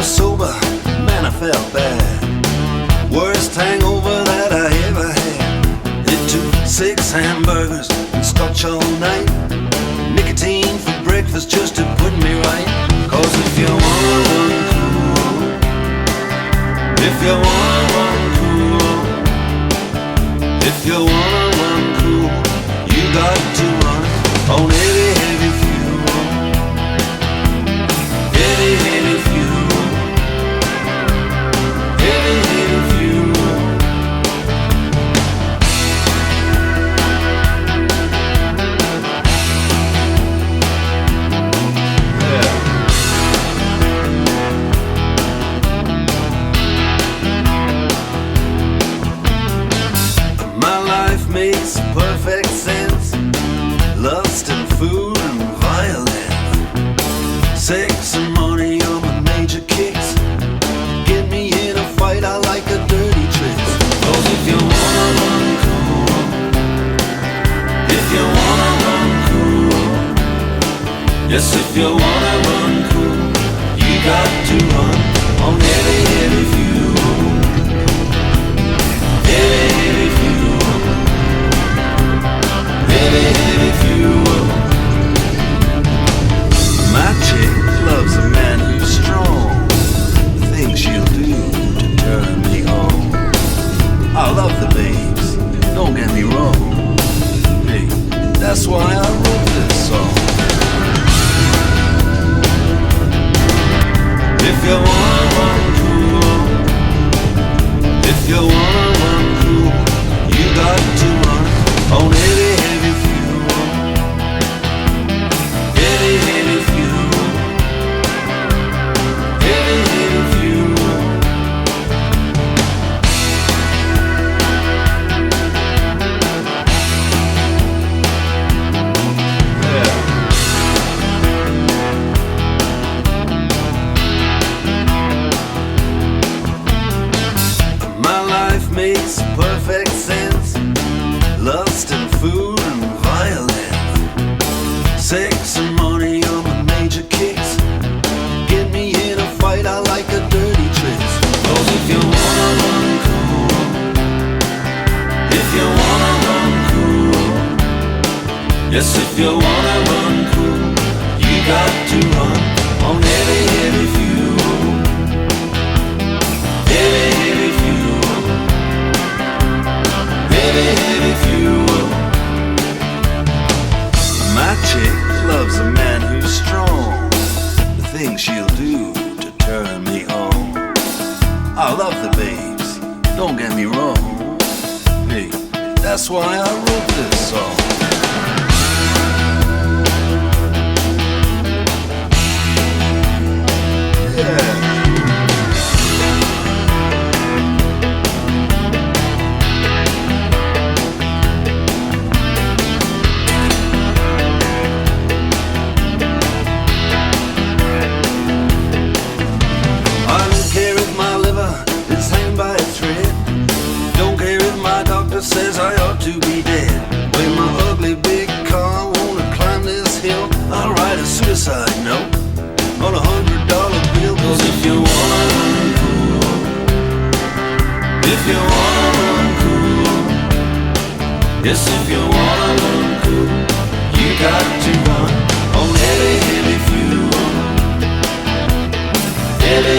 was sober, man, I felt bad. Worst hangover that I ever had. It took 6 hamburgers and scotch all night, nicotine for breakfast just to put me right. Cause if you wanna run cool, if you wanna run cool, if you wanna run cool, you got to run on heavy, heavy fuel. Heavy, heavy fuel. Heavy, heavy fuel. Yeah. My life makes perfect sense. Lust and food and violence, sex and money are my major kicks. Get me in a fight, I like the dirty tricks. Cause if you wanna run cool, if you wanna run cool, yes, if you wanna run cool, you got to run on heavy, heavy fuel. Heavy, heavy fuel. Heavy, heavy fuel. My chick loves a man who's strong, the things she'll do to turn me on. I love the babes, don't get me wrong. Hey, that's why I wrote this song. If you wanna run cool, if you wanna run cool, you got to run on heavy, heavy fuel. Heavy, heavy fuel. Heavy, heavy fuel. Yeah. My life makes perfect sense. Lust and food and violence, sex and money are my major kicks. Get me in a fight, I like the dirty tricks. Cause if you wanna run cool, if you wanna run cool, yes, if you wanna run cool, you got to run on heavy, heavy fuel. Heavy, heavy fuel. Heavy, heavy fuel. My chick loves a man who's strong, the things she'll do to turn me on. I love the babes, don't get me wrong. Hey, that's why I wrote this song. Yeah. I don't care if my liver is hanging by a thread. Don't care if my doctor says I ought to be dead. With my ugly big car, wanna climb this hill. I'll write a suicide note on $100 bill. Cause if you wanna run cool, if you wanna run cool, yes, if you wanna run cool, you got to run on heavy, heavy fuel. Heavy,